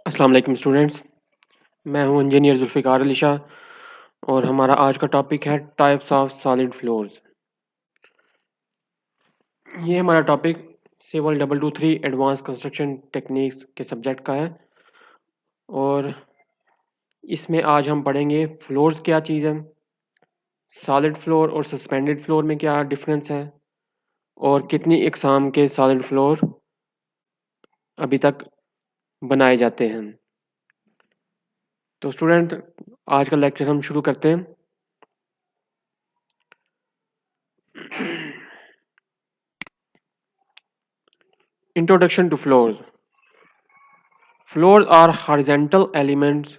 अस्सलाम वालेकुम स्टूडेंट्स। मैं हूं इंजीनियर जुल्फ़िकार अली शाह और हमारा आज का टॉपिक है टाइप्स ऑफ सॉलिड फ्लोर्स। ये हमारा topic civil 223 advance construction techniques के सब्जेक्ट का है और इसमें आज हम पढ़ेंगे फ्लोर्स क्या चीज़ है, सॉलिड फ्लोर और सस्पेंडेड फ्लोर में क्या डिफरेंस है और कितनी इकसाम के सॉलिड फ्लोर अभी तक बनाए जाते हैं। तो स्टूडेंट, आज का लेक्चर हम शुरू करते हैं। Introduction to floors. Floors are horizontal elements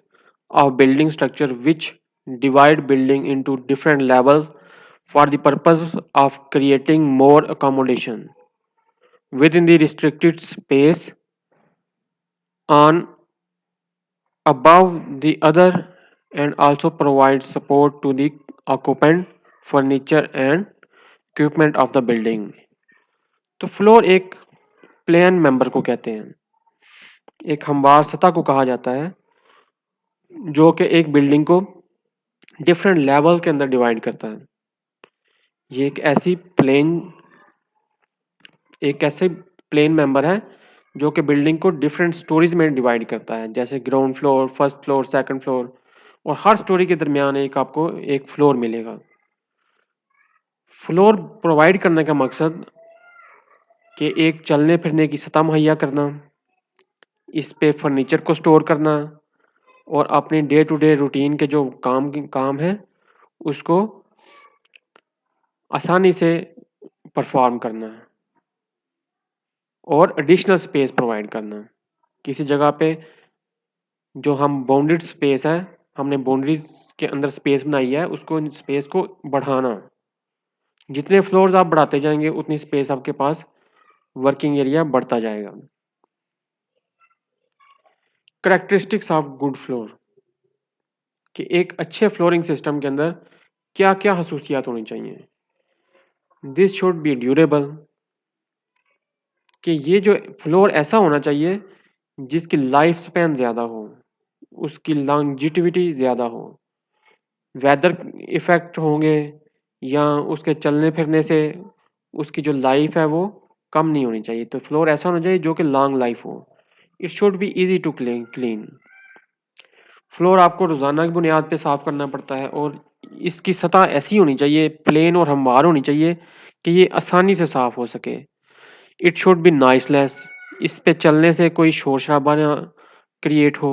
of building structure which divide building into different levels for the purpose of creating more accommodation within the restricted space on above the other and also provide support to the occupant, furniture and equipment of the building. तो floor एक plane member को कहते हैं, एक हमवार सतह को कहा जाता है जो कि एक बिल्डिंग को डिफरेंट लेवल के अंदर डिवाइड करता है। ये एक ऐसे प्लेन मेंबर है जो कि बिल्डिंग को डिफरेंट स्टोरीज में डिवाइड करता है, जैसे ground floor, first floor, second floor, और हर स्टोरी के दरमियान आपको एक फ्लोर मिलेगा। फ्लोर प्रोवाइड करने का मकसद कि एक चलने फिरने की सतह मुहैया करना, इस पे फर्नीचर को स्टोर करना और अपने डे टू डे रूटीन के जो काम है उसको आसानी से परफॉर्म करना और एडिशनल स्पेस प्रोवाइड करना। किसी जगह पे जो हम बाउंडेड स्पेस है, हमने बाउंड्रीज के अंदर स्पेस बनाई है, उसको स्पेस को बढ़ाना। जितने फ्लोर्स आप बढ़ाते जाएंगे उतनी स्पेस आपके पास वर्किंग एरिया बढ़ता जाएगा। कैरेक्टरिस्टिक्स ऑफ गुड फ्लोर कि एक अच्छे फ्लोरिंग सिस्टम के अंदर क्या क्या खसूसियात होनी चाहिए। दिस शुड बी ड्यूरेबल कि ये जो फ्लोर ऐसा होना चाहिए जिसकी लाइफ स्पैन ज़्यादा हो, उसकी लॉन्जिटिविटी ज़्यादा हो, वेदर इफेक्ट होंगे या उसके चलने फिरने से उसकी जो लाइफ है वो कम नहीं होनी चाहिए। तो फ्लोर ऐसा होना चाहिए जो कि लॉन्ग लाइफ हो। It should be easy to clean. Floor आपको रोज़ाना की बुनियाद पे साफ करना पड़ता है और इसकी सतह ऐसी होनी चाहिए, प्लेन और हमवार होनी चाहिए कि ये आसानी से साफ हो सके। इट शुड बी नॉइसलेस, इस पे चलने से कोई शोर शराबा ना क्रिएट हो।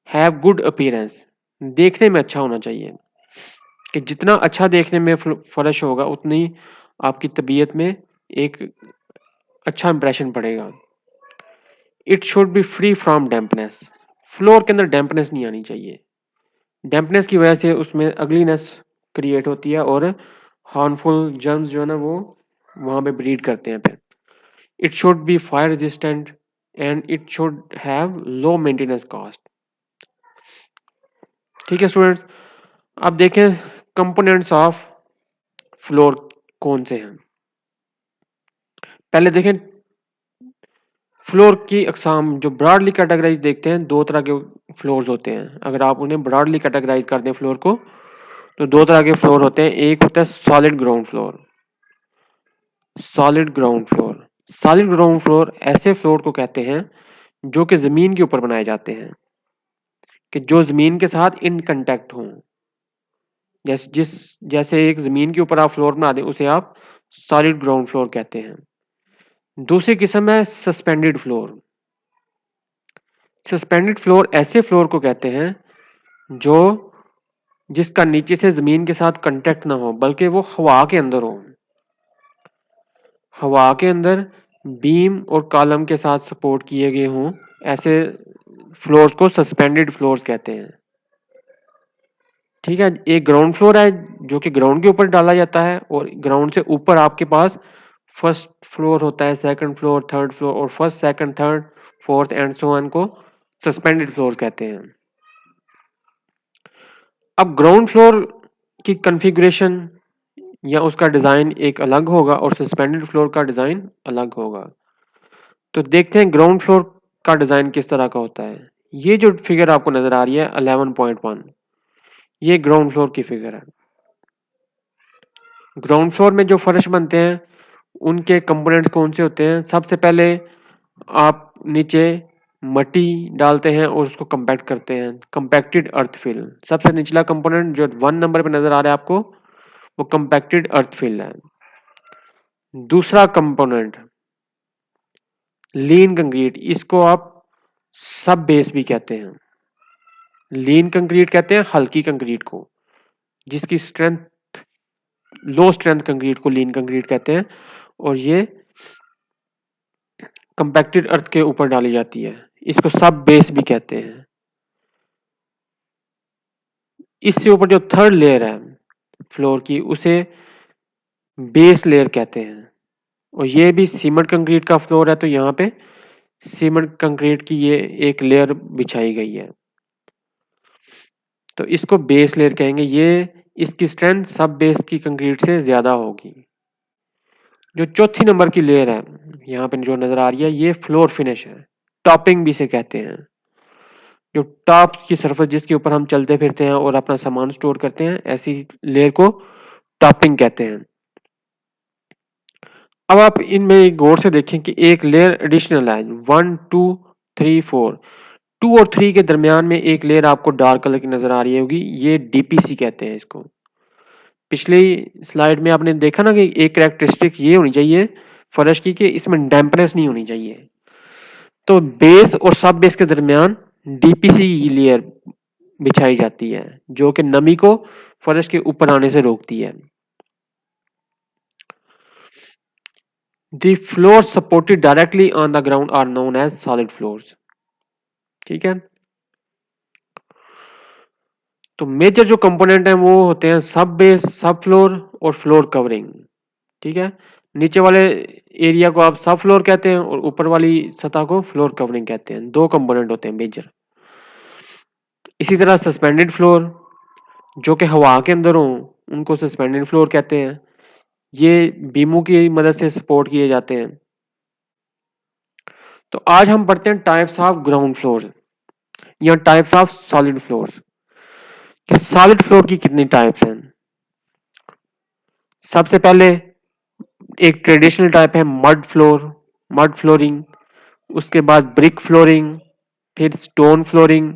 हैव गुड अपीयरेंस, देखने में अच्छा होना चाहिए कि जितना अच्छा देखने में फर्श होगा उतनी आपकी तबीयत में एक अच्छा इंप्रेशन पड़ेगा। It should B free from dampness, floor के अंदर डैम्पनेस नहीं आनी चाहिए। डैम्पनेस की वजह से उसमें अगलीनेस क्रिएट होती है और हार्मफुल जर्म्स जो है ना वो वहाँ पे ब्रीड करते हैं। फिर it should B fire resistant and it should have low maintenance cost. ठीक है स्टूडेंट्स, अब देखें कंपोनेंट्स ऑफ फ्लोर कौन से हैं। पहले देखें फ्लोर की अकसाम। जो ब्रॉडली कैटेगराइज देखते हैं, दो तरह के फ्लोर्स होते हैं। अगर आप उन्हें ब्रॉडली कैटेगराइज कर दें फ्लोर को, तो दो तरह के फ्लोर होते हैं। एक होता है solid ground floor. Solid ground floor, solid ground floor ऐसे फ्लोर को कहते हैं जो कि जमीन के ऊपर बनाए जाते हैं, कि जो जमीन के साथ इन कंटेक्ट हों। जैसे एक जमीन के ऊपर आप फ्लोर बना दें उसे आप सॉलिड ग्राउंड फ्लोर कहते हैं। दूसरी किस्म है सस्पेंडेड फ्लोर। सस्पेंडेड फ्लोर ऐसे फ्लोर को कहते हैं जो जिसका नीचे से जमीन के साथ कांटेक्ट ना हो, बल्कि वो हवा के अंदर हो। हवा के अंदर बीम और कॉलम के साथ सपोर्ट किए गए हों, ऐसे फ्लोर्स को सस्पेंडेड फ्लोर्स कहते हैं। ठीक है, एक ग्राउंड फ्लोर है जो कि ग्राउंड के ऊपर डाला जाता है और ग्राउंड से ऊपर आपके पास फर्स्ट फ्लोर होता है, सेकंड फ्लोर, थर्ड फ्लोर, और first, second, third, fourth and so on को सस्पेंडेड फ्लोर कहते हैं। अब ग्राउंड फ्लोर की कॉन्फ़िगरेशन या उसका डिजाइन एक अलग होगा और सस्पेंडेड फ्लोर का डिजाइन अलग होगा। तो देखते हैं ग्राउंड फ्लोर का डिजाइन किस तरह का होता है। ये जो फिगर आपको नजर आ रही है 11.1, ये ग्राउंड फ्लोर की फिगर है। ग्राउंड फ्लोर में जो फर्श बनते हैं उनके कंपोनेंट्स कौन से होते हैं? सबसे पहले आप नीचे मट्टी डालते हैं और उसको कंपैक्ट करते हैं, कंपैक्टेड अर्थ फिल। सबसे निचला कंपोनेंट जो 1 नंबर पे नजर आ रहा है आपको, वो कंपैक्टेड अर्थ फिल है। दूसरा कंपोनेंट लीन कंक्रीट, इसको आप सब बेस भी कहते हैं। लीन कंक्रीट कहते हैं हल्की कंक्रीट को, जिसकी स्ट्रेंथ लो स्ट्रेंथ कंक्रीट को लीन कंक्रीट कहते हैं, और ये कंपैक्टेड अर्थ के ऊपर डाली जाती है। इसको सब बेस भी कहते हैं। इससे ऊपर जो थर्ड लेयर है फ्लोर की, उसे बेस लेयर कहते हैं। और ये भी सीमेंट कंक्रीट का फ्लोर है, तो यहाँ पे सीमेंट कंक्रीट की ये एक लेयर बिछाई गई है, तो इसको बेस लेयर कहेंगे। ये इसकी स्ट्रेंथ सब बेस की कंक्रीट से ज्यादा होगी। जो चौथी नंबर की लेयर है यहाँ पे जो नजर आ रही है, ये फ्लोर फिनिश है, टॉपिंग भी से कहते हैं। जो टॉप की सरफेस जिसके ऊपर हम चलते फिरते हैं और अपना सामान स्टोर करते हैं, ऐसी लेयर को टॉपिंग कहते हैं। अब आप इनमें गौर से देखें कि एक लेयर एडिशनल है, 1 2 3 4। 2 और 3 के दरमियान में एक लेयर आपको डार्क कलर की नजर आ रही होगी, ये डीपीसी कहते हैं इसको। पिछली स्लाइड में आपने देखा ना कि एक कैरेक्टरिस्टिक ये होनी चाहिए फर्श की कि इसमें डैम्पनेस नहीं होनी चाहिए। तो बेस और सब बेस के दरमियान डीपीसी लेयर बिछाई जाती है, जो कि नमी को फर्श के ऊपर आने से रोकती है। The floors supported directly on the ground are known as solid floors। ठीक है, तो मेजर जो कंपोनेंट है वो होते हैं सब बेस, सब फ्लोर और फ्लोर कवरिंग। ठीक है, नीचे वाले एरिया को आप सब फ्लोर कहते हैं और ऊपर वाली सतह को फ्लोर कवरिंग कहते हैं। दो कंपोनेंट होते हैं मेजर। इसी तरह सस्पेंडेड फ्लोर, जो कि हवा के अंदर हो, उनको सस्पेंडेड फ्लोर कहते हैं। ये बीमों की मदद से सपोर्ट किए जाते हैं। तो आज हम पढ़ते हैं टाइप्स ऑफ ग्राउंड फ्लोर या टाइप्स ऑफ सॉलिड फ्लोर्स, कि सॉलिड फ्लोर की कितनी टाइप्स हैं। सबसे पहले एक ट्रेडिशनल टाइप है मड फ्लोर, मड फ्लोरिंग। उसके बाद ब्रिक फ्लोरिंग, फिर stone flooring,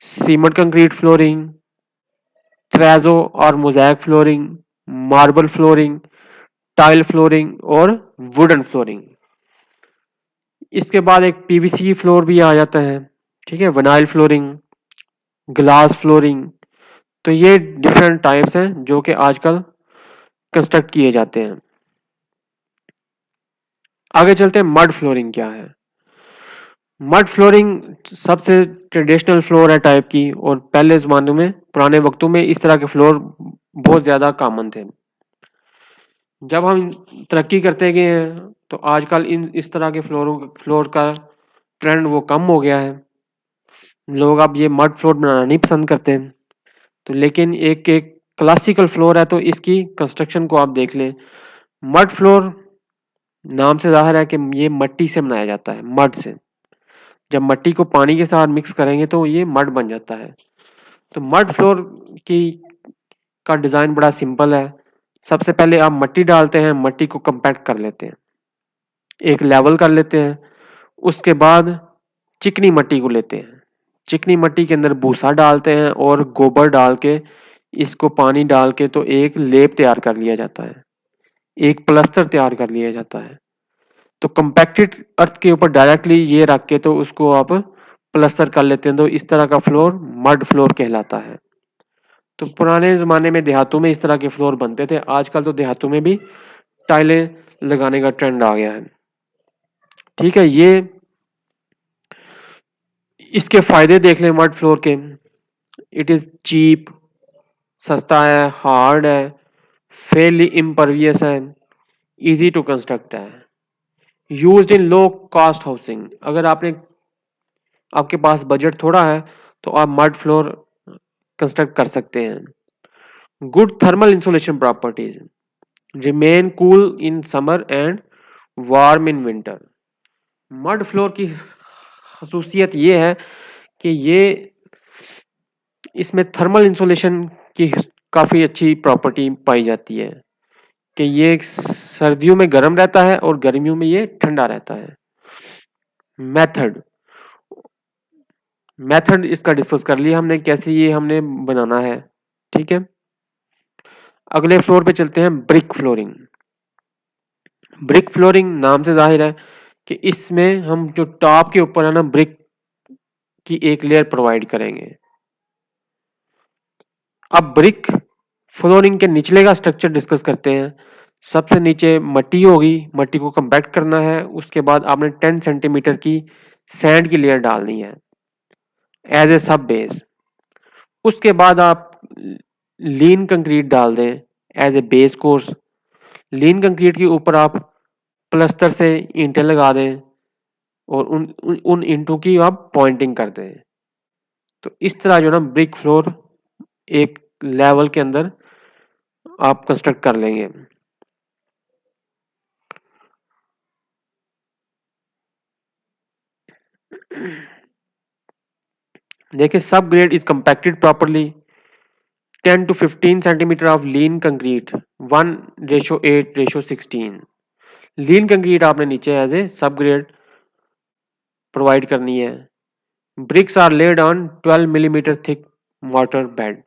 cement concrete flooring, terrazzo और mosaic flooring, marble flooring, tile flooring और वुडन फ्लोरिंग। इसके बाद एक पीवीसी फ्लोर भी आ जाता है। ठीक है, विनाइल फ्लोरिंग, ग्लास फ्लोरिंग। तो ये डिफरेंट टाइप्स हैं जो कि आजकल कंस्ट्रक्ट किए जाते हैं। आगे चलते हैं, मड फ्लोरिंग क्या है। मड फ्लोरिंग सबसे ट्रेडिशनल फ्लोर है टाइप की, और पहले जमाने में, पुराने वक्तों में इस तरह के फ्लोर बहुत ज्यादा कॉमन थे। जब हम तरक्की करते गए हैं तो आजकल इस तरह के फ्लोर का ट्रेंड वो कम हो गया है। लोग अब ये मड फ्लोर बनाना नहीं पसंद करते। तो लेकिन एक एक क्लासिकल फ्लोर है, तो इसकी कंस्ट्रक्शन को आप देख लें। मड फ्लोर नाम से जाहिर है कि ये मट्टी से बनाया जाता है, मड से। जब मट्टी को पानी के साथ मिक्स करेंगे तो ये मड बन जाता है। तो मड फ्लोर की का डिजाइन बड़ा सिंपल है। सबसे पहले आप मट्टी डालते हैं, मट्टी को कंपैक्ट कर लेते हैं, एक लेवल कर लेते हैं। उसके बाद चिकनी मट्टी को लेते हैं, चिकनी मट्टी के अंदर भूसा डालते हैं और गोबर डाल के, इसको पानी डाल के, तो एक लेप तैयार कर लिया जाता है, एक प्लास्टर तैयार कर लिया जाता है। तो कंपैक्टेड अर्थ के ऊपर डायरेक्टली ये रख के तो उसको आप प्लास्टर कर लेते हैं, तो इस तरह का फ्लोर मड फ्लोर कहलाता है। तो पुराने जमाने में देहातों में इस तरह के फ्लोर बनते थे। आजकल तो देहातों में भी टाइलें लगाने का ट्रेंड आ गया है। ठीक है, ये इसके फायदे देख लें मड फ्लोर के। इट इज चीप, सस्ता है, हार्ड है, फेयरली इम्परवियस है, इजी टू कंस्ट्रक्ट है, used in low cost housing. अगर आपके पास बजट थोड़ा है तो आप मड फ्लोर कंस्ट्रक्ट कर सकते हैं। Good thermal insulation properties, remain cool in summer and warm in winter. Mud floor की खसूसियत ये है कि ये इसमें थर्मल इंसुलेशन की काफ़ी अच्छी प्रॉपर्टी पाई जाती है कि ये सर्दियों में गर्म रहता है और गर्मियों में ये ठंडा रहता है। मेथड मेथड इसका डिस्कस कर लिया हमने, कैसे ये हमने बनाना है। ठीक है, अगले फ्लोर पे चलते हैं, ब्रिक फ्लोरिंग। ब्रिक फ्लोरिंग नाम से जाहिर है कि इसमें हम जो टॉप के ऊपर है ना, ब्रिक की एक लेयर प्रोवाइड करेंगे। अब ब्रिक फ्लोरिंग के निचले का स्ट्रक्चर डिस्कस करते हैं। सबसे नीचे मट्टी होगी, मट्टी को कंपैक्ट करना है, उसके बाद आपने 10 सेंटीमीटर की सैंड की लेयर डालनी है एज ए सब बेस। उसके बाद आप लीन कंक्रीट डाल दें as a base course. Lean concrete के ऊपर आप प्लस्तर से ईंटें लगा दें और उन ईंटों की आप पॉइंटिंग कर दें। तो इस तरह जो ना ब्रिक फ्लोर एक लेवल के अंदर आप कंस्ट्रक्ट कर लेंगे। देखिए, सब grade is compacted properly, 10 to 15 centimeter of lean concrete, 1:8:16। Lean concrete आपने नीचे एज ए सब ग्रेड प्रोवाइड करनी है। BRICS are laid on 12 millimetre thick mortar bed.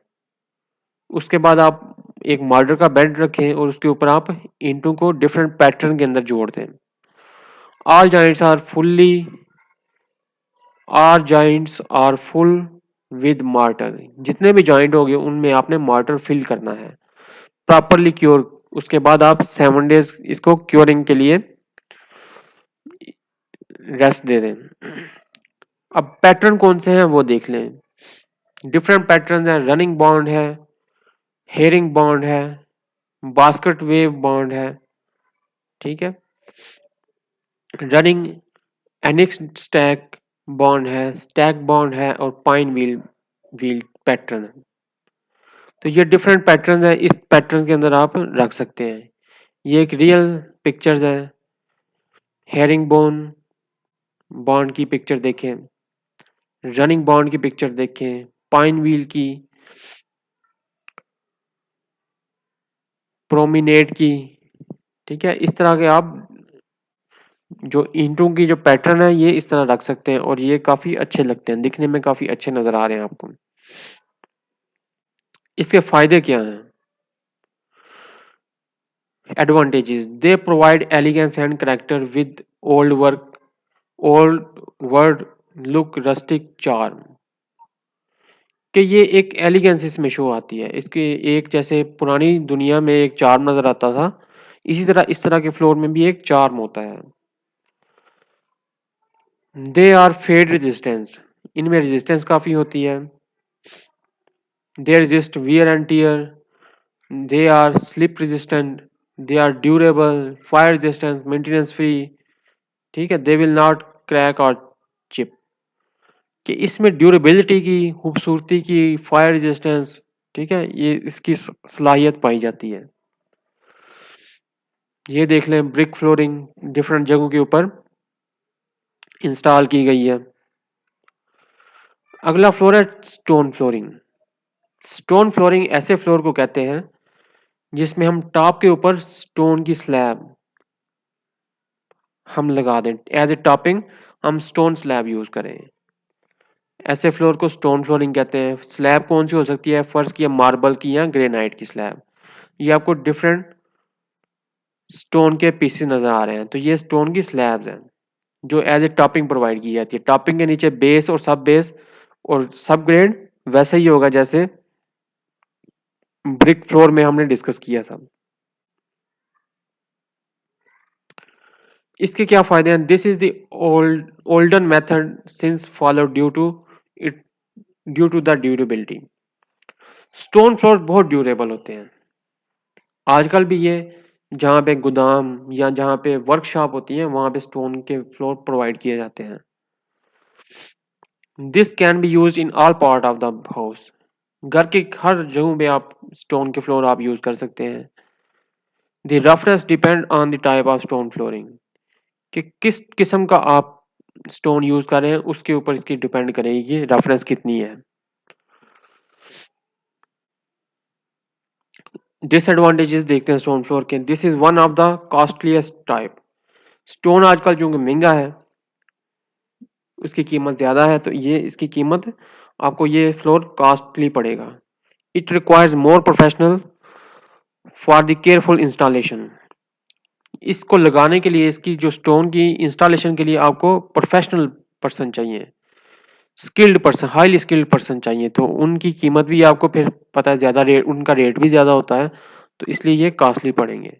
उसके बाद आप एक मॉर्टर का बेड रखें और उसके ऊपर आप ईंटों को डिफरेंट पैटर्न के अंदर जोड़ दें। All joints are fully are joints are full with mortar. जितने भी जॉइंट होंगे उनमें आपने मार्टर फिल करना है। प्रॉपरली क्योर, उसके बाद आप 7 डेज इसको क्योरिंग के लिए रेस्ट दे दें। अब पैटर्न कौन से हैं वो देख लें। डिफरेंट पैटर्न हैं, रनिंग बॉन्ड है, हेरिंग बॉन्ड है, बास्केट वेव बॉन्ड है। ठीक है, रनिंग एनिक्स स्टैक बॉन्ड है, स्टैक बॉन्ड है और पाइन व्हील व्हील पैटर्न है। तो ये डिफरेंट पैटर्न है, इस पैटर्न के अंदर आप रख सकते हैं। ये एक रियल पिक्चर्स है। हेरिंग बोन बॉन्ड की पिक्चर देखें, रनिंग बॉन्ड की पिक्चर देखें, पाइन व्हील की, प्रोमिनेट की। ठीक है, इस तरह के आप जो ईंटों की जो पैटर्न है ये इस तरह रख सकते हैं और ये काफी अच्छे लगते हैं, दिखने में काफी अच्छे नजर आ रहे हैं आपको। इसके फायदे क्या हैं? Advantages, they provide elegance and character with old world look rustic charm. कि ये एक एलिगेंस इसमें शो आती है, इसके एक जैसे पुरानी दुनिया में एक चार्म नजर आता था, इसी तरह इस तरह के फ्लोर में भी एक चार्म होता है। दे आर फेड रेजिस्टेंस, इनमें रेजिस्टेंस काफी होती है। They resist wear and tear, they are slip resistant, they are durable, fire resistance, maintenance free. ठीक है, दे विल नॉट क्रैक और चिप। कि इसमें ड्यूरेबिलिटी की, खूबसूरती की, फायर रेजिस्टेंस, ठीक है, ये इसकी सलाहियत पाई जाती है। ये देख लें, ब्रिक फ्लोरिंग डिफरेंट जगहों के ऊपर इंस्टॉल की गई है। अगला फ्लोर है स्टोन फ्लोरिंग। स्टोन फ्लोरिंग ऐसे फ्लोर को कहते हैं जिसमें हम टॉप के ऊपर स्टोन की स्लैब हम लगा दें, एज ए टॉपिंग हम स्टोन स्लैब यूज करें। ऐसे फ्लोर को स्टोन फ्लोरिंग कहते हैं। स्लैब कौन सी हो सकती है? फर्श की या मार्बल की या ग्रेनाइट की स्लैब। ये आपको डिफरेंट स्टोन के पीसेस नजर आ रहे हैं, तो ये स्टोन की स्लैब्स हैं जो एज ए टॉपिंग प्रोवाइड की जाती है। टॉपिंग के नीचे बेस और सब बेस और सब ग्रेड वैसे ही होगा जैसे ब्रिक फ्लोर में हमने डिस्कस किया था। इसके क्या फायदे हैं? This is the olden method since follow it due to the durability. Stone floor बहुत ड्यूरेबल होते हैं। आजकल भी ये जहाँ पे गोदाम या जहाँ पे वर्कशॉप होती है वहां पे स्टोन के फ्लोर प्रोवाइड किए जाते हैं। This can be use in all part of the house. घर के हर जगह पे आप स्टोन के फ्लोर आप यूज कर सकते हैं। The roughness depend on the type of stone flooring, कि किस किस्म का आप स्टोन यूज कर रहे हैं उसके ऊपर इसकी डिपेंड करेगी कि रफनेस कितनी है। डिसएडवांटेजेस देखते हैं स्टोन फ्लोर के। This is one of the costliest type. Stone आजकल चूंकि महंगा है, उसकी कीमत ज्यादा है, तो ये इसकी कीमत आपको ये फ्लोर कॉस्टली पड़ेगा। It requires more professional for the careful installation. इसको लगाने के लिए, इसकी जो स्टोन की इंस्टॉलेशन के लिए आपको प्रोफेशनल पर्सन चाहिए, skilled person, highly skilled person चाहिए, तो उनकी कीमत भी आपको फिर पता है ज़्यादा रेट, उनका रेट भी ज़्यादा होता है, तो इसलिए ये कॉस्टली पड़ेंगे।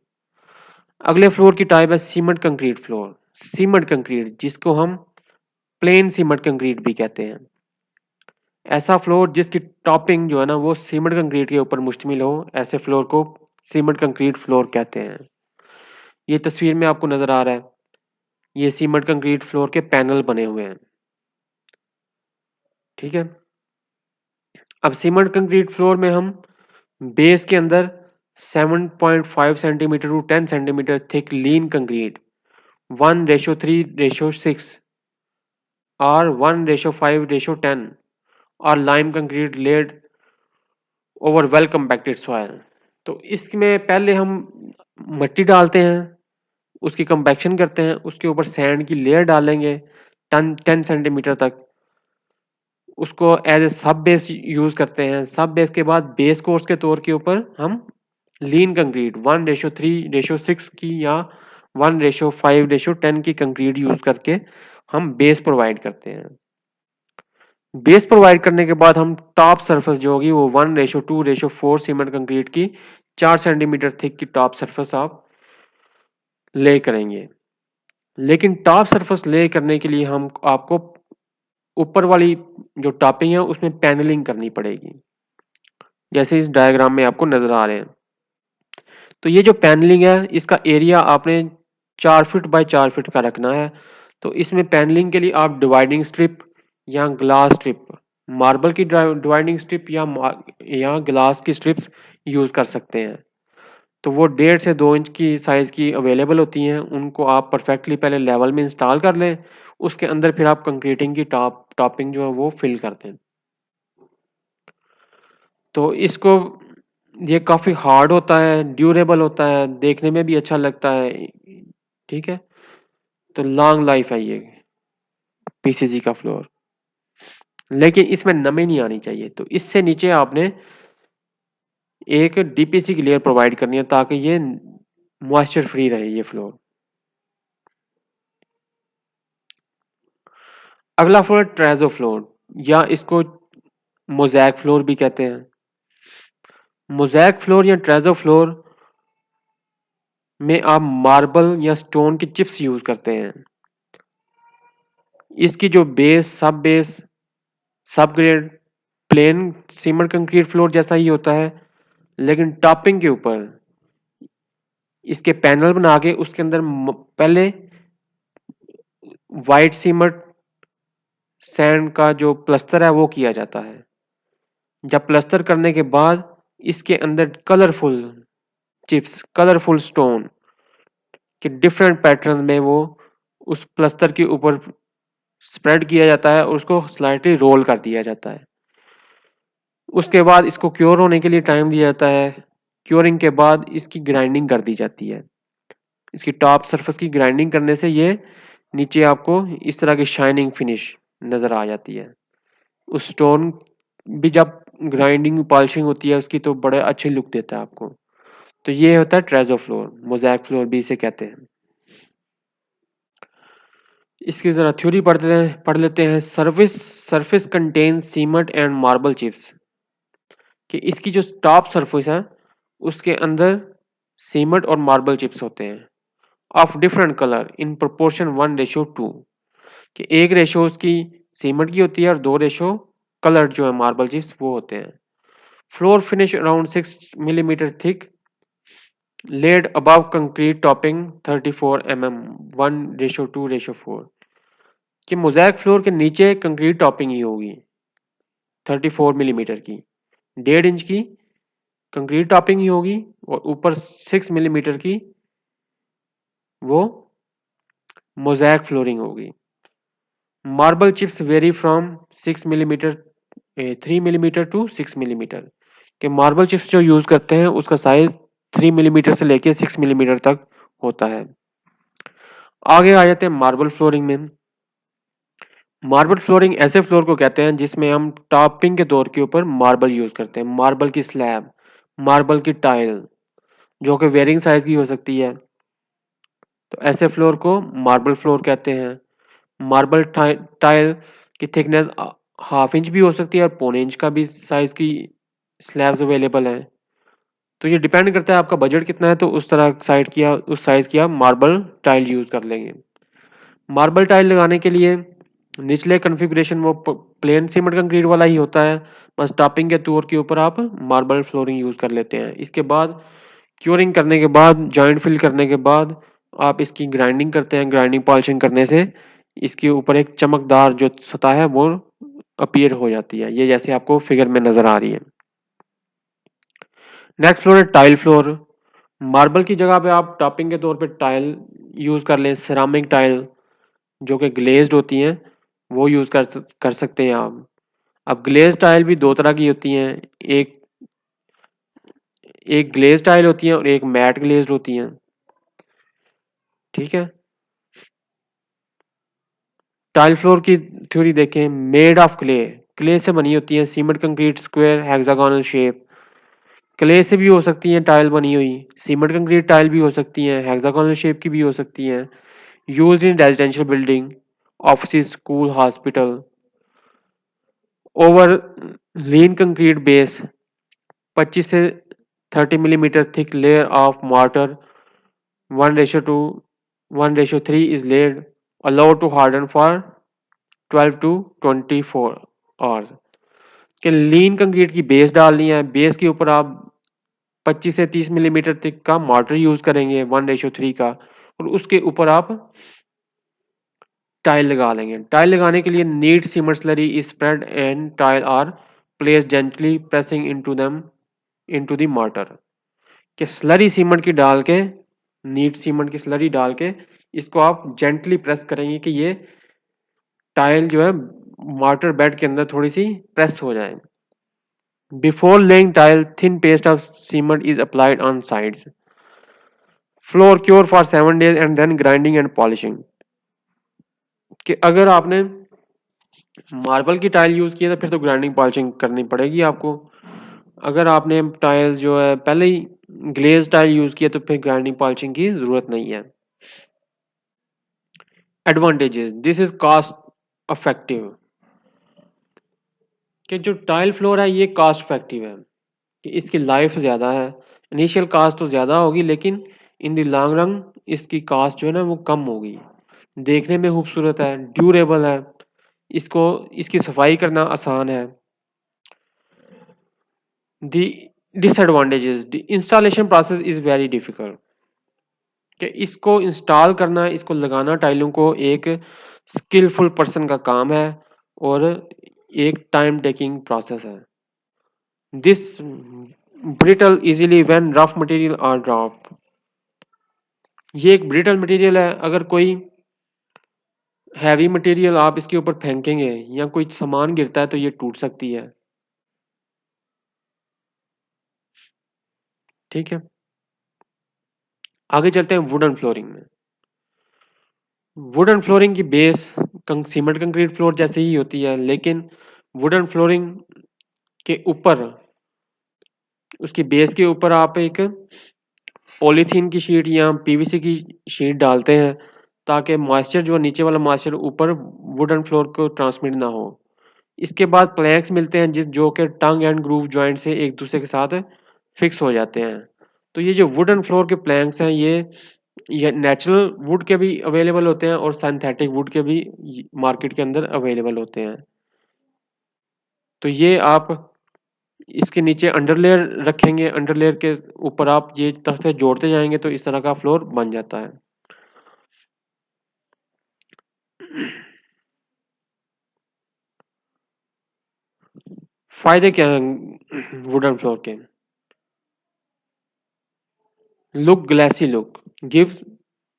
अगले फ्लोर की टाइप है cement concrete floor. Cement concrete, जिसको हम प्लेन सीमेंट कंक्रीट भी कहते हैं, ऐसा फ्लोर जिसकी टॉपिंग जो है ना वो सीमेंट कंक्रीट के ऊपर मुश्तमिल हो, ऐसे फ्लोर को सीमेंट कंक्रीट फ्लोर कहते हैं। ये तस्वीर में आपको नजर आ रहा है, ये सीमेंट कंक्रीट फ्लोर के पैनल बने हुए हैं, ठीक है। अब सीमेंट कंक्रीट फ्लोर में हम बेस के अंदर 7.5 centimetre to 10 centimetre thick lean concrete 1:3:6 और 1:5:10 और lime concrete laid over well compacted soil. तो इसमें पहले हम मिट्टी डालते हैं, उसकी कंपैक्शन करते हैं, उसके ऊपर सैंड की लेयर डालेंगे 10 सेंटीमीटर तक, उसको एज ए सब बेस यूज करते हैं। सब बेस के बाद बेस कोर्स के तौर के ऊपर हम लीन कंक्रीट 1:3:6 की या 1:5:10 की कंक्रीट यूज करके हम बेस प्रोवाइड करते हैं। बेस प्रोवाइड करने के बाद हम टॉप सरफेस जो होगी वो 1:2:4 सीमेंट कंक्रीट की 4 सेंटीमीटर थिक की टॉप सरफेस आप ले करेंगे। लेकिन टॉप सरफेस ले करने के लिए हम आपको ऊपर वाली जो टॉपिंग है उसमें पैनलिंग करनी पड़ेगी, जैसे इस डायग्राम में आपको नजर आ रहे हैं। तो ये जो पैनलिंग है इसका एरिया आपने 4 फीट बाय 4 फीट का रखना है। तो इसमें पैनलिंग के लिए आप डिवाइडिंग स्ट्रिप या ग्लास स्ट्रिप, मार्बल की डिवाइडिंग स्ट्रिप या ग्लास की स्ट्रिप्स यूज कर सकते हैं। तो वो 1.5 से 2 इंच की साइज की अवेलेबल होती हैं, उनको आप परफेक्टली पहले लेवल में इंस्टॉल कर लें, उसके अंदर फिर आप कंक्रीटिंग की टॉपिंग जो है वो फिल कर दें। तो इसको, ये काफ़ी हार्ड होता है, ड्यूरेबल होता है, देखने में भी अच्छा लगता है, ठीक है। तो लॉन्ग लाइफ है ये पीसीजी का फ्लोर, लेकिन इसमें नमी नहीं आनी चाहिए। तो इससे नीचे आपने एक डीपीसी की लेयर प्रोवाइड करनी है ताकि ये मॉइस्चर फ्री रहे ये फ्लोर। अगला फ्लोर ट्रेजो फ्लोर, या इसको मोज़ैक फ्लोर भी कहते हैं। मोज़ैक फ्लोर या ट्रेजो फ्लोर में आप मार्बल या स्टोन की चिप्स यूज करते हैं। इसकी जो बेस सब grade plane cement concrete floor जैसा ही होता है, लेकिन टॉपिंग के ऊपर इसके पैनल बना के उसके अंदर पहले वाइट सीमेंट सैंड का जो प्लस्तर है वो किया जाता है। जब प्लस्तर करने के बाद इसके अंदर कलरफुल चिप्स, कलरफुल स्टोन के डिफरेंट पैटर्न में वो उस प्लस्तर के ऊपर स्प्रेड किया जाता है और उसको स्लाइटली रोल कर दिया जाता है। उसके बाद इसको क्योर होने के लिए टाइम दिया जाता है। क्योरिंग के बाद इसकी ग्राइंडिंग कर दी जाती है। इसकी टॉप सरफेस की ग्राइंडिंग करने से ये नीचे आपको इस तरह की शाइनिंग फिनिश नजर आ जाती है। उस स्टोन भी जब ग्राइंडिंग पॉलिशिंग होती है उसकी तो बड़े अच्छे लुक देता है आपको। तो ये होता है ट्रेजो फ्लोर, मोज़ैक फ्लोर भी इसे कहते हैं। इसकी जरा थ्योरी पढ़ लेते हैं। Surface contain cement and marble chips, कि इसकी जो टॉप सरफेस है उसके अंदर सीमेंट और मार्बल चिप्स होते हैं of different colour in proportion 1:2, कि एक रेशो उसकी सीमेंट की होती है और 2 रेशो कलर जो है मार्बल चिप्स वो होते हैं। Floor finish around 6 millimetre thick, laid above concrete topping 34 mm 1:2:4, कि मोज़ैक फ्लोर के नीचे कंक्रीट टॉपिंग ही होगी 34 मिलीमीटर की, 1.5 इंच की कंक्रीट टॉपिंग ही होगी और ऊपर 6 मिलीमीटर की वो मोज़ैक फ्लोरिंग होगी। Marble chips vary from 6 millimetre 3 millimetre to 6 millimetre के मार्बल चिप्स जो यूज करते हैं उसका साइज 3 मिलीमीटर से लेके 6 मिलीमीटर तक होता है। आगे आ जाते हैं मार्बल फ्लोरिंग में। मार्बल फ्लोरिंग ऐसे फ्लोर को कहते हैं जिसमें हम टॉपिंग के तौर के ऊपर मार्बल यूज करते हैं। मार्बल की स्लैब, मार्बल की टाइल जो कि वेरिंग साइज की हो सकती है, तो ऐसे फ्लोर को मार्बल फ्लोर कहते हैं। मार्बल टाइल की थिकनेस हाफ इंच भी हो सकती है और पौने इंच का भी साइज की स्लैब्स अवेलेबल हैं। तो ये डिपेंड करता है आपका बजट कितना है, तो उस तरह उस साइज की आप मार्बल टाइल यूज कर लेंगे। मार्बल टाइल लगाने के लिए निचले कॉन्फ़िगरेशन वो प्लेन सीमेंट कंक्रीट वाला ही होता है, बस टॉपिंग के तौर के ऊपर आप मार्बल फ्लोरिंग यूज कर लेते हैं। इसके बाद क्योरिंग करने के बाद, जॉइंट फिल करने के बाद आप इसकी ग्राइंडिंग करते हैं। ग्राइंडिंग पॉलिशिंग करने से इसके ऊपर एक चमकदार जो सतह है वो अपीयर हो जाती है, ये जैसे आपको फिगर में नजर आ रही है। नेक्स्ट फ्लोर है टाइल फ्लोर। मार्बल की जगह पे आप टॉपिंग के तौर पे टाइल यूज कर लें। सिरामिक टाइल जो कि ग्लेज्ड होती हैं वो यूज कर सकते हैं आप। अब ग्लेज टाइल भी दो तरह की होती हैं। एक एक ग्लेज टाइल होती है और एक मैट ग्लेज्ड होती हैं। ठीक है। टाइल फ्लोर की थ्योरी देखें। मेड ऑफ क्ले, क्ले से बनी होती है। Cement concrete square hexagonal shape, clay से भी हो सकती हैं टाइल बनी हुई। सीमेंट कंक्रीट टाइल भी हो सकती हैं, हेक्सागोनल शेप की भी हो सकती हैं। Use in residential building, office, school, hospital. Over lean concrete base, 25 से 30 millimetre thick layer of mortar 1:2 1:3 is laid, allowed to harden for 12 to 24 hours। कि लीन कंक्रीट की बेस डालनी है, बेस के ऊपर आप 25 से 30 मिलीमीटर थिक का mortar यूज करेंगे 1:3 का, और उसके ऊपर आप टाइल लगा लेंगे। टाइल लगाने के लिए neat cement slurry is spread and tile are place gently pressing into the mortar। कि स्लरी सीमेंट की डाल के, नीट सीमेंट की स्लरी डाल के इसको आप जेंटली प्रेस करेंगे कि ये टाइल जो है मॉर्टर बेड के अंदर थोड़ी सी प्रेस हो जाए। Before laying tile thin paste of cement is applied on sides. Floor cure for 7 days and then grinding and polishing. कि अगर आपने मार्बल की टाइल यूज की है तो फिर तो ग्राइंडिंग पॉलिशिंग करनी पड़ेगी आपको। अगर आपने टाइल जो है पहले ही ग्लेज टाइल यूज किया तो फिर ग्राइंडिंग पॉलिशिंग की जरूरत नहीं है। Advantages, this is cost effective. कि जो टाइल फ्लोर है ये कॉस्ट इफेक्टिव है, कि इसकी लाइफ ज़्यादा है। इनिशियल कॉस्ट तो ज़्यादा होगी लेकिन इन द लॉन्ग रन इसकी कॉस्ट जो है ना वो कम होगी। देखने में खूबसूरत है, ड्यूरेबल है, इसको इसकी सफाई करना आसान है। The disadvantages, the installation process is very difficult. कि इसको इंस्टॉल करना, इसको लगाना टाइलों को एक स्किलफुल पर्सन का काम है और एक टाइम टेकिंग प्रोसेस है। This brittle easily when rough material are drop. ये एक ब्रिटल मटेरियल है, अगर कोई हैवी मटेरियल आप इसके ऊपर फेंकेंगे या कोई सामान गिरता है तो ये टूट सकती है। ठीक है। आगे चलते हैं वुडन फ्लोरिंग में। वुडन फ्लोरिंग की बेस सीमेंट कंक्रीट फ्लोर जैसे ही होती है, लेकिन वुडन फ्लोरिंग के ऊपर, उसकी बेस के ऊपर आप एक पॉलीथीन की शीट या पीवीसी की शीट डालते हैं ताकि मॉइस्चर जो नीचे वाला मॉइस्चर ऊपर वुडन फ्लोर को ट्रांसमिट ना हो। इसके बाद प्लैंक्स मिलते हैं जो कि टंग एंड ग्रूव जॉइंट से एक दूसरे के साथ फिक्स हो जाते हैं। तो ये जो वुडन फ्लोर के प्लैंक्स हैं ये नेचुरल वुड के भी अवेलेबल होते हैं और सिंथेटिक वुड के भी मार्केट के अंदर अवेलेबल होते हैं। तो ये आप इसके नीचे अंडरलेयर रखेंगे, अंडरलेयर के ऊपर आप ये तख्ते जोड़ते जाएंगे तो इस तरह का फ्लोर बन जाता है। फायदे क्या हैं वुडन फ्लोर के? Look glassy look, gives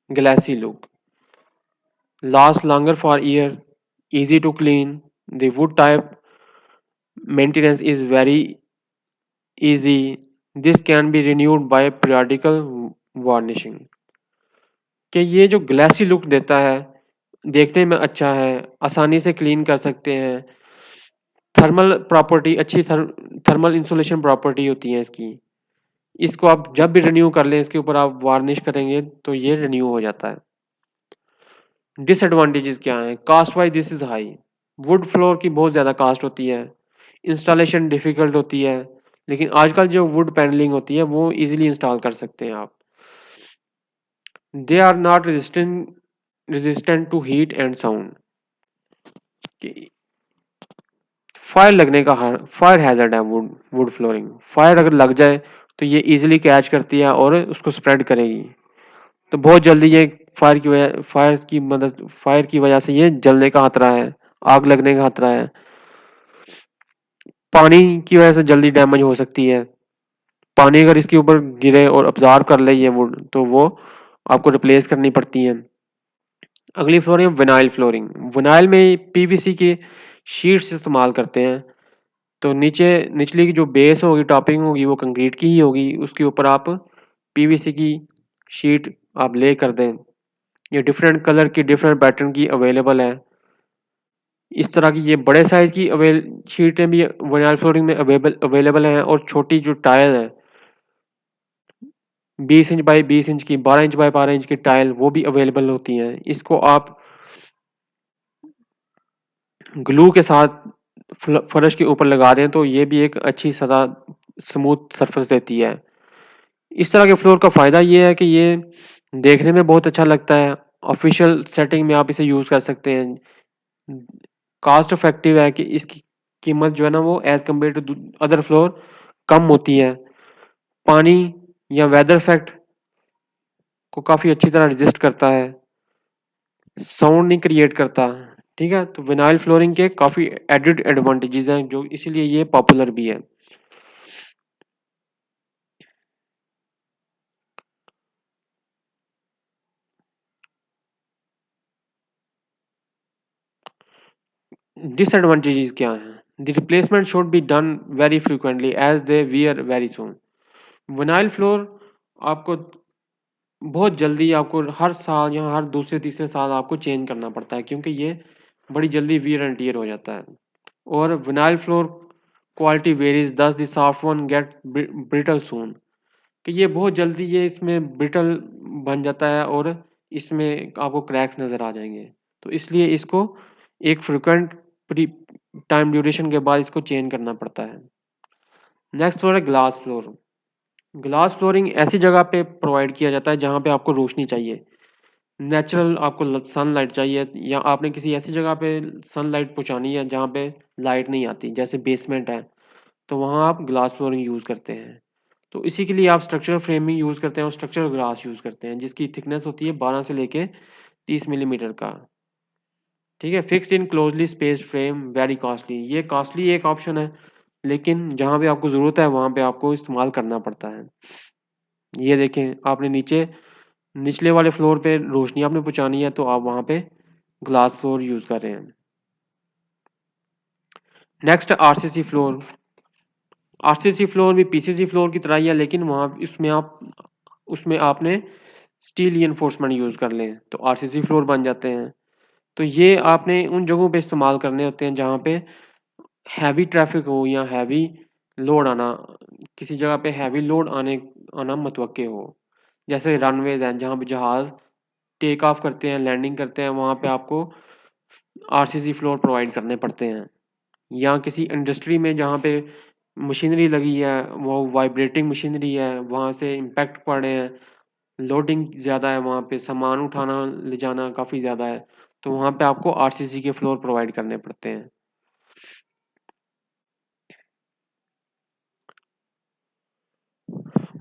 glassy look, last longer for year, easy to clean. The wood type maintenance is very easy. This can be renewed by periodical varnishing. कि ये जो ग्लासी लुक देता है, देखने में अच्छा है, आसानी से क्लीन कर सकते हैं। थर्मल प्रॉपर्टी अच्छी थर्मल इंसुलेशन प्रॉपर्टी होती है इसकी। इसको आप जब भी रिन्यू कर लें, इसके ऊपर आप वार्निश करेंगे तो ये रिन्यू हो जाता है। डिसएडवांटेजेस क्या हैं? Caste wise this is high. Would floor की बहुत ज़्यादा कास्ट होती है, इंस्टॉलेशन डिफिकल्ट होती है, लेकिन आजकल जो वुड पैनलिंग होती है वो इजीली इंस्टॉल कर सकते हैं आप। They are not resistant to heat and sound. Fire लगने का फायर हैजर्ड है वुड वुड फ्लोरिंग। फायर अगर लग जाए तो ये इजीली कैच करती है और उसको स्प्रेड करेगी। तो बहुत जल्दी ये फायर की वजह से ये जलने का खतरा है, आग लगने का खतरा है। पानी की वजह से जल्दी डैमेज हो सकती है। पानी अगर इसके ऊपर गिरे और अब्जॉर्ब कर ले ये वुड तो वो आपको रिप्लेस करनी पड़ती है। अगली फ्लोरिंग विनाइल फ्लोरिंग। विनाइल में पीवीसी के शीट्स इस्तेमाल करते हैं। तो निचली की जो बेस होगी, टॉपिंग होगी, वो कंक्रीट की ही होगी। उसके ऊपर आप पीवीसी की शीट आप ले कर दें। ये डिफरेंट कलर की डिफरेंट पैटर्न की अवेलेबल है। इस तरह की ये बड़े साइज की शीटें भी विनाइल फ्लोरिंग में अवेलेबल हैं, और छोटी जो टाइल है 20 इंच बाई 20 इंच की, 12 इंच बाई 12 इंच की टाइल, वो भी अवेलेबल होती हैं। इसको आप ग्लू के साथ फर्श के ऊपर लगा दें तो ये भी एक अच्छी सतह, स्मूथ सरफेस देती है। इस तरह के फ्लोर का फ़ायदा ये है कि ये देखने में बहुत अच्छा लगता है। ऑफिशियल सेटिंग में आप इसे यूज़ कर सकते हैं। कॉस्ट इफेक्टिव है कि इसकी कीमत जो है ना वो as compare to other floor कम होती है। पानी या वेदर इफेक्ट को काफ़ी अच्छी तरह रेजिस्ट करता है, साउंड नहीं क्रिएट करता। ठीक है, तो विनाइल फ्लोरिंग के काफ़ी एडेड एडवांटेजेस हैं, जो इसीलिए ये पॉपुलर भी है। डिसएडवांटेजेस क्या हैं? The replacement should be done very frequently as they wear very soon. Vinyl floor आपको बहुत जल्दी, आपको हर साल या हर दूसरे तीसरे साल आपको चेंज करना पड़ता है, क्योंकि ये बड़ी जल्दी वियर एंड टियर हो जाता है। और vinyl floor quality varies, thus the soft one get brittle soon. कि ये बहुत जल्दी ये इसमें ब्रिटल बन जाता है और इसमें आपको क्रैक्स नज़र आ जाएंगे। तो इसलिए इसको एक फ्रिक्वेंट टाइम ड्यूरेशन के बाद इसको चेंज करना पड़ता है। नेक्स्ट फ्लोर है ग्लास फ्लोर। ग्लास फ्लोरिंग ऐसी जगह पे प्रोवाइड किया जाता है जहाँ पे आपको रोशनी चाहिए, नेचुरल आपको सनलाइट चाहिए, या आपने किसी ऐसी जगह पे सनलाइट पहुँचानी है जहाँ पे लाइट नहीं आती, जैसे बेसमेंट है, तो वहाँ आप ग्लास फ्लोरिंग यूज़ करते हैं। तो इसी के लिए आप स्ट्रक्चरल फ्रेमिंग यूज़ करते हैं और स्ट्रक्चरल ग्लास यूज़ करते हैं, जिसकी थिकनेस होती है 12 से लेके 30 मिलीमीटर का। ठीक है, fixed in closely spaced frame, very costly. ये कॉस्टली एक ऑप्शन है, लेकिन जहाँ पे आपको ज़रूरत है वहाँ पे आपको इस्तेमाल करना पड़ता है। ये देखें, आपने निचले वाले फ्लोर पे रोशनी आपने पहुँचानी है, तो आप वहाँ पे ग्लास फ्लोर यूज़ कर रहे हैं। Next RCC floor. RCC floor भी पीसीसी फ्लोर की तरह ही है, लेकिन वहाँ उसमें आपने स्टील रीइंफोर्समेंट यूज़ कर लें तो आरसीसी फ्लोर बन जाते हैं। तो ये आपने उन जगहों पे इस्तेमाल करने होते हैं जहाँ पे हैवी ट्रैफिक हो या हैवी लोड आना, किसी जगह पे हैवी लोड आना मुतवक्के हो। जैसे रनवेज हैं जहाँ पे जहाज़ टेक ऑफ करते हैं, लैंडिंग करते हैं, वहाँ पे आपको आरसीसी फ्लोर प्रोवाइड करने पड़ते हैं। या किसी इंडस्ट्री में जहाँ पे मशीनरी लगी है, वो वाइब्रेटिंग मशीनरी है, वहाँ से इम्पैक्ट पड़ रहे हैं, लोडिंग ज़्यादा है, वहाँ पे सामान उठाना ले जाना काफ़ी ज़्यादा है, तो वहाँ पे आपको आरसीसी के फ्लोर प्रोवाइड करने पड़ते हैं।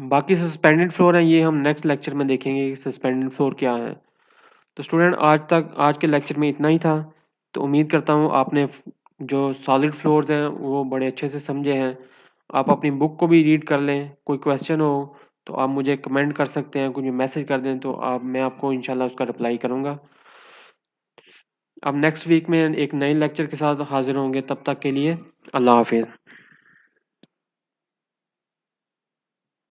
बाकी सस्पेंडेड फ्लोर है, ये हम नेक्स्ट लेक्चर में देखेंगे कि सस्पेंडेड फ्लोर क्या है। तो स्टूडेंट, आज के लेक्चर में इतना ही था। तो उम्मीद करता हूँ आपने जो सॉलिड फ्लोर्स हैं वो बड़े अच्छे से समझे हैं। आप अपनी बुक को भी रीड कर लें। कोई क्वेश्चन हो तो आप मुझे कमेंट कर सकते हैं, कुछ मैसेज कर दें तो आप मैं आपको इंशाल्लाह उसका रिप्लाई करूँगा। अब नेक्स्ट वीक में एक नए लेक्चर के साथ हाजिर होंगे, तब तक के लिए अल्लाह हाफिज़।